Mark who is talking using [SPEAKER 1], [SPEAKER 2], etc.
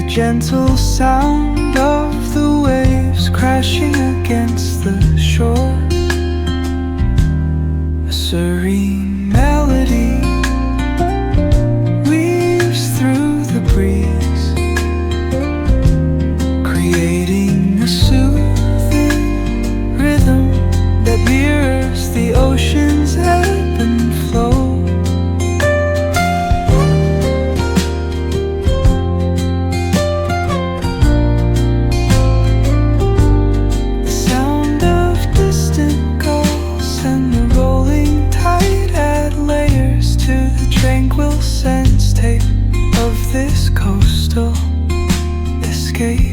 [SPEAKER 1] gentle sound of the waves crashing against the shore. A serene melody weaves through the breeze, creating a soothing rhythm that mirrors the ocean's ebb and flow. The sound of distant gulls and the rolling tide add layers to the tranquil sense tape of this coastal escape.